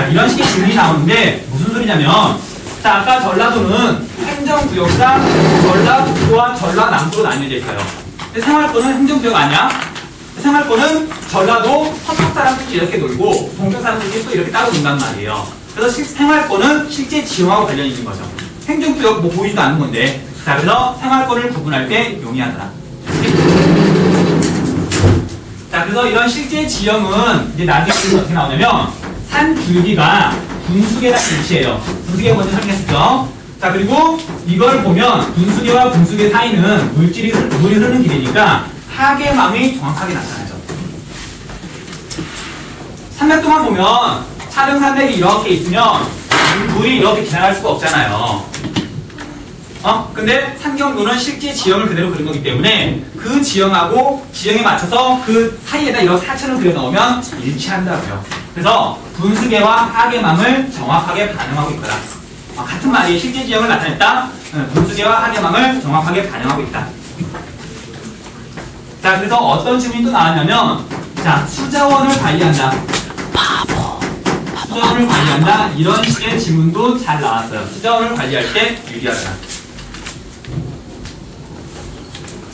이런 식의 질문이 나오는데 무슨 소리냐면, 자, 아까 전라도는 행정구역상 전라북도와 전라남도로 나뉘어져 있어요. 근데 생활권은 행정구역 아니야? 생활권은 전라도 서쪽 사람들끼리 이렇게 놀고 동쪽 사람들끼리 또 이렇게 따로 논단 말이에요. 그래서 생활권은 실제 지형하고 관련이 있는 거죠. 행정구역 뭐 보이지도 않는 건데. 자, 그래서 생활권을 구분할 때 용이하더라. 자, 그래서 이런 실제 지형은 이제 나중에 어떻게 나오냐면 산 줄기가 분수계랑 일치해요. 분수계 먼저 설명했었죠. 자, 그리고 이걸 보면 분수계와 분수계 사이는 물이 흐르는 길이니까 하계망이 정확하게 나타나죠. 산맥도만 보면 차량 산맥이 이렇게 있으면 물이 이렇게 지나갈 수가 없잖아요. 근데 산경도는 실제 지형을 그대로 그린 거기 때문에 그 지형하고 지형에 맞춰서 그 사이에다 이렇게 하천을 그려 넣으면 일치한다고요. 그래서 분수계와 하계망을 정확하게 반영하고 있더라. 같은 말이 실제 지형을 나타냈다. 분수계와 하계망을 정확하게 반영하고 있다. 자, 그래서 어떤 질문이 또 나왔냐면, 자, 수자원을 관리한다. 수자원을 관리한다. 이런 식의 질문도 잘 나왔어요. 수자원을 관리할 때 유리하다.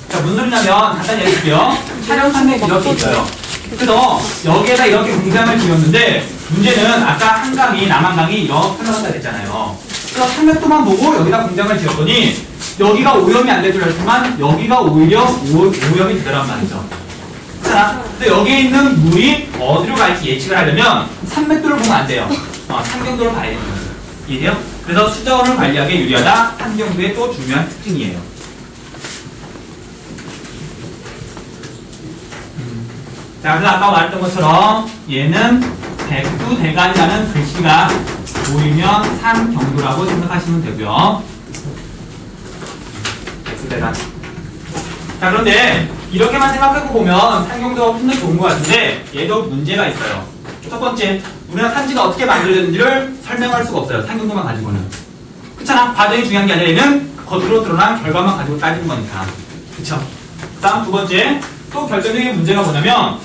자, 무슨 소리냐면 간단히 얘기해볼게요. 촬영 산맥이 이렇게 있어요. 그래서 여기에다 이렇게 공장을 지었는데 문제는 아까 한강이 남한강이 이렇게 흘러간다 그랬잖아요. 그래서 산맥도만 보고 여기다 공장을 지었더니 여기가 오염이 안 되더라지만 여기가 오히려 오염이 되더란 말이죠. 자, 근데 여기에 있는 물이 어디로 갈지 예측을 하려면 산맥도를 보면 안 돼요. 산경도를 봐야 되는 거예요. 이해돼요? 그래서 수자원을 관리하기에 유리하다. 산경도의 또 중요한 특징이에요. 자, 그래서 아까 말했던 것처럼 얘는 백두대간이라는 글씨가 보이면 산경도라고 생각하시면 되고요. 백두대간. 자, 그런데 이렇게만 생각하고 보면 산경도가 훨씬 더 좋은 것 같은데 얘도 문제가 있어요. 첫 번째, 우리나라 산지가 어떻게 만들어졌는지를 설명할 수가 없어요. 산경도만 가지고는. 그렇잖아. 과정이 중요한 게 아니라 얘는 겉으로 드러난 결과만 가지고 따지는 거니까. 그쵸? 그 다음 두 번째, 또 결정적인 문제가 뭐냐면,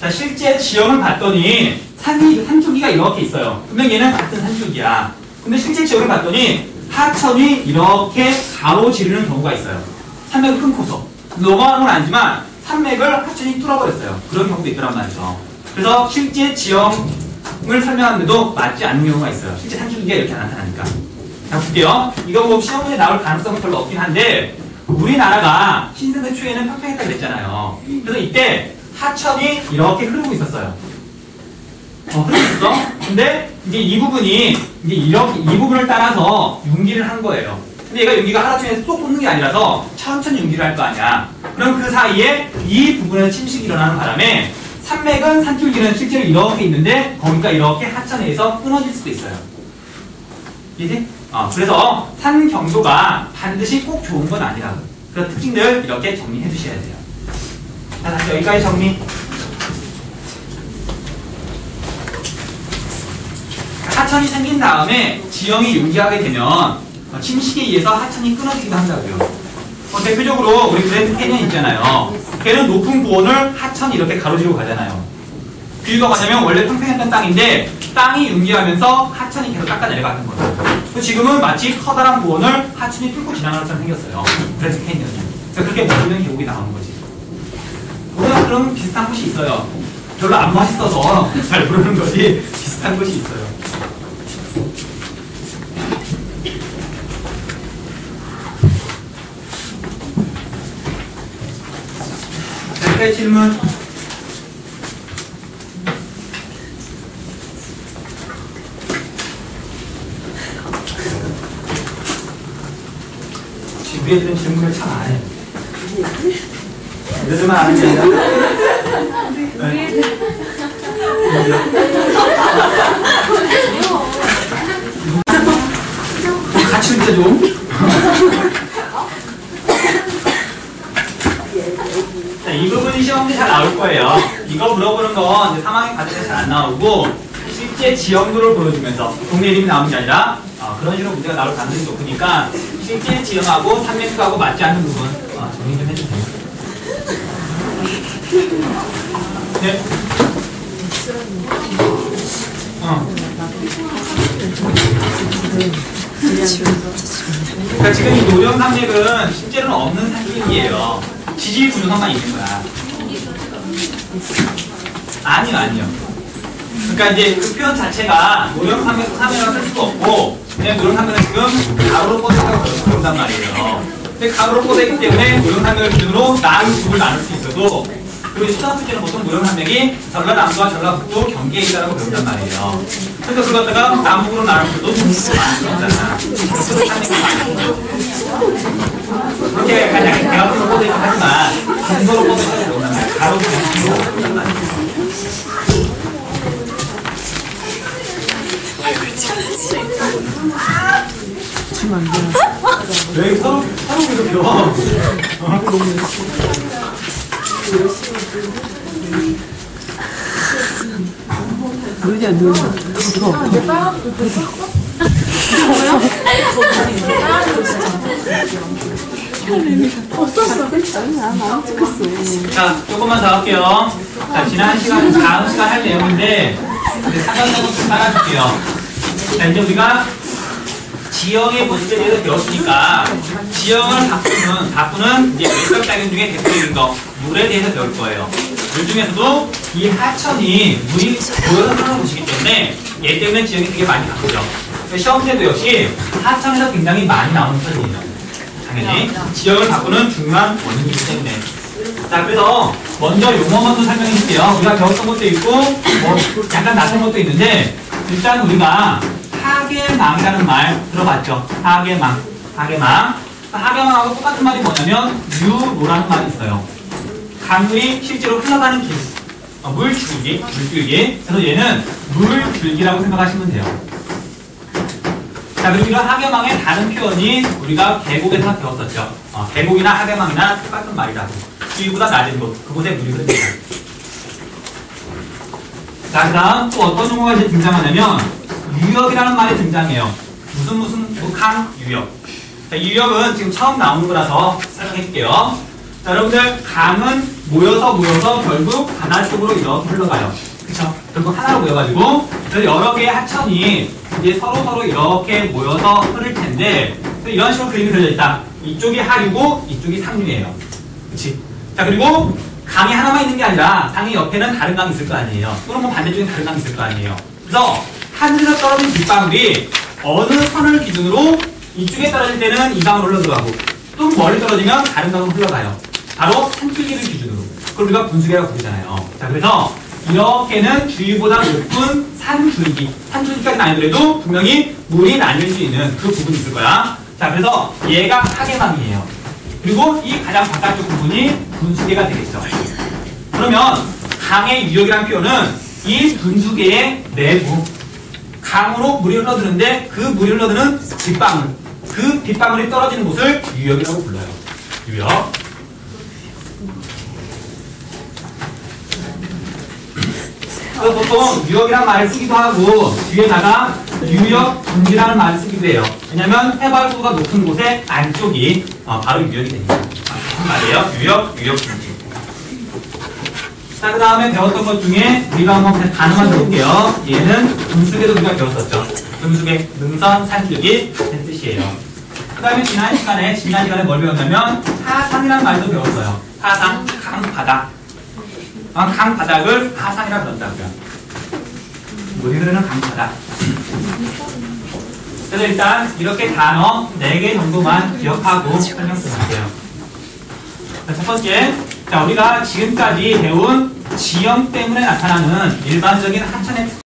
자, 실제 지형을 봤더니 산줄기가 이렇게 있어요. 분명 얘는 같은 산줄기야. 근데 실제 지형을 봤더니 하천이 이렇게 가로지르는 경우가 있어요. 산맥을 끊고서. 넘어가는 건 아니지만 산맥을 하천이 뚫어버렸어요. 그런 경우도 있더란 말이죠. 그래서 실제 지형을 설명하는데도 맞지 않는 경우가 있어요. 실제 산줄기가 이렇게 나타나니까. 자, 볼게요. 이거 뭐 시험 문제 나올 가능성은 별로 없긴 한데 우리나라가 신세대 초에는 평평했다고 그랬잖아요. 그래서 이때 하천이 이렇게 흐르고 있었어요. 흐르고 있어. 근데 이제 이 부분이 이제 이렇게 이 부분을 따라서 융기를 한 거예요. 근데 얘가 융기가 하루아침에 쏙 솟는 게 아니라서 천천히 융기를 할 거 아니야. 그럼 그 사이에 이 부분에서 침식이 일어나는 바람에 산맥은 산줄기는 실제로 이렇게 있는데 거기가 이렇게 하천에 의해서 끊어질 수도 있어요. 이해돼? 그래서 산 경도가 반드시 꼭 좋은 건 아니라고. 그 특징들 이렇게 정리해 주셔야 돼요. 자, 다시 여기까지 정리. 하천이 생긴 다음에 지형이 융기하게 되면 침식에 의해서 하천이 끊어지기도 한다고요. 대표적으로 우리 그랜드 캐니언 있잖아요. 걔는 높은 고원을 하천이 이렇게 가로지르고 가잖아요. 그 이유가 뭐냐면 원래 평평했던 땅인데 땅이 융기하면서 하천이 계속 깎아 내려갔던 거예요. 지금은 마치 커다란 고원을 하천이 뚫고 지나가는 것처럼 생겼어요. 그랜드 캐니언이. 그렇게 멋있는 계곡이 나오는 거지. 우리가 그런 비슷한 곳이 있어요. 별로 안 맛있어서 잘 모르는 거지 비슷한 곳이 있어요. 자, 질문. 우리 애들은 질문을 참 안 해. 요즘은 안 하는 게 아니라. 네. 같이 진짜 좀. 자, 이 부분이 시험에 잘 나올 거예요. 이거 물어보는 건 이제 3학년 과정에 잘 안 나오고 실제 지형도를 보여주면서 동네 이름이 나오는 게 아니라 그런 식으로 문제가 나올 가능성이 높으니까 실제 지형하고 산맥하고 맞지 않는 부분 정리 좀 해주세요. 네. 그러니까 지금 이 노령산맥은 실제로는 없는 산맥이에요. 지질 분류선만 있는 거야. 아니요. 그러니까 이제 그 표현 자체가 노령산맥, 산맥이라고 쓸 수가 없고, 그냥 노령산맥은 지금 가로로 뻗어있다고 그런단 말이에요. 근데 가로로 뻗어있기 때문에 노령산맥을 기준으로 나의 집을 나눌 수 있어도, 그리고 수학숙제는 보통 노령산맥이 전라남도와 전라북도 경계에 있다고 배운단 말이에요. 그래서 그걸 갖다가 남북으로 나누어도 동북으로 나누잖아. 그렇게 가장 대각으로 뻗어있긴 하지만 동서로 뻗어있다고 배운단 말이에요. 가로로 뻗어있다고 배운단 말이에요. 왜 서로 괴롭혀? 눈이야 눈. 자, 조금만 더 할게요. 자, 지난 시간, 다음 시간 할 내용인데 상관적으로 좀 따라줄게요. 자, 이제 우리가 지형의 모습에 대해서 배웠으니까 지형을 바꾸는 이제 외적 작용 중에 대표적인 거 물에 대해서 배울 거예요. 물 중에서도 이 하천이 물이 모여서 흐르는 곳이기 때문에 얘 때문에 지형이 되게 많이 바뀌죠. 시험 때도 역시 하천에서 굉장히 많이 나오는 편이에요. 당연히 지형을 바꾸는 중요한 원인이기 때문에. 자, 그래서 먼저 용어만 좀 설명해 줄게요. 우리가 배웠던 것도 있고 뭐 약간 낯선 것도 있는데, 일단 우리가 하계망이라는 말 들어봤죠? 하계망. 하계망하고 똑같은 말이 뭐냐면 유로라는 말이 있어요. 강물이 실제로 흘러가는 길, 물줄기. 그래서 얘는 물줄기라고 생각하시면 돼요. 자, 그리고 이런 하계망의 다른 표현이 우리가 계곡에서 배웠었죠. 계곡이나 하계망이나 똑같은 말이라고. 길보다 낮은 곳, 그곳에 물이 흐릅니다. 자, 그 다음 또 어떤 용어가 이제 등장하냐면 유역이라는 말이 등장해요. 무슨 강유역. 자, 유역은 지금 처음 나오는 거라서 설명해 줄게요. 자, 여러분들 강은 모여서 결국 바다 쪽으로 이렇게 흘러가요. 그쵸? 결국 하나로 모여가지고 그래서 여러 개의 하천이 이제 서로 이렇게 모여서 흐를 텐데, 이런 식으로 그림이 그려져 있다. 이쪽이 하류고 이쪽이 상류예요. 그치? 자, 그리고 강이 하나만 있는 게 아니라 강의 옆에는 다른 강이 있을 거 아니에요. 또는 뭐 반대쪽에 다른 강이 있을 거 아니에요. 그래서 하늘에서 떨어진 빗방울이 어느 선을 기준으로 이쪽에 떨어질 때는 이 강으로 흘러들어가고 또 멀리 떨어지면 다른 강으로 흘러가요. 바로 산줄기를 기준으로. 그걸 우리가 분수계라고 부르잖아요. 자, 그래서 이렇게는 주위보다 높은 산줄기까지는 아니더라도 분명히 물이 나뉠 수 있는 그 부분이 있을 거야. 자, 그래서 얘가 하계망이에요. 그리고 이 가장 바깥쪽 부분이 분수계가 되겠죠. 그러면 강의 유역이라는 표현은 이 분수계의 내부, 강으로 물이 흘러드는데 그 물이 흘러드는 빗방울, 그 빗방울이 떨어지는 곳을 유역이라고 불러요. 유역. 그래서 보통 유역이라는 말을 쓰기도 하고 뒤에다가 유역 분지라는 말을 쓰기도 해요. 왜냐면 해발도가 높은 곳의 안쪽이 바로 유역이 되니까. 무슨 말이에요? 유역 분지. 자, 그 다음에 배웠던 것 중에 우리가 한번 단어만 들어볼게요. 얘는 분수계도 우리가 배웠었죠. 분수계, 능선, 산줄기 같은 뜻이에요. 그 다음에 지난 시간에 뭘 배웠냐면 하상이라는 말도 배웠어요. 하상, 강바닥. 강바닥을 하상이라고 그런다고요. 물이 흐르는 강바닥. 그래서 일단 이렇게 단어 4개 정도만 기억하고 설명 드릴게요. 첫 번째, 자, 우리가 지금까지 배운 지형 때문에 나타나는 일반적인 하천의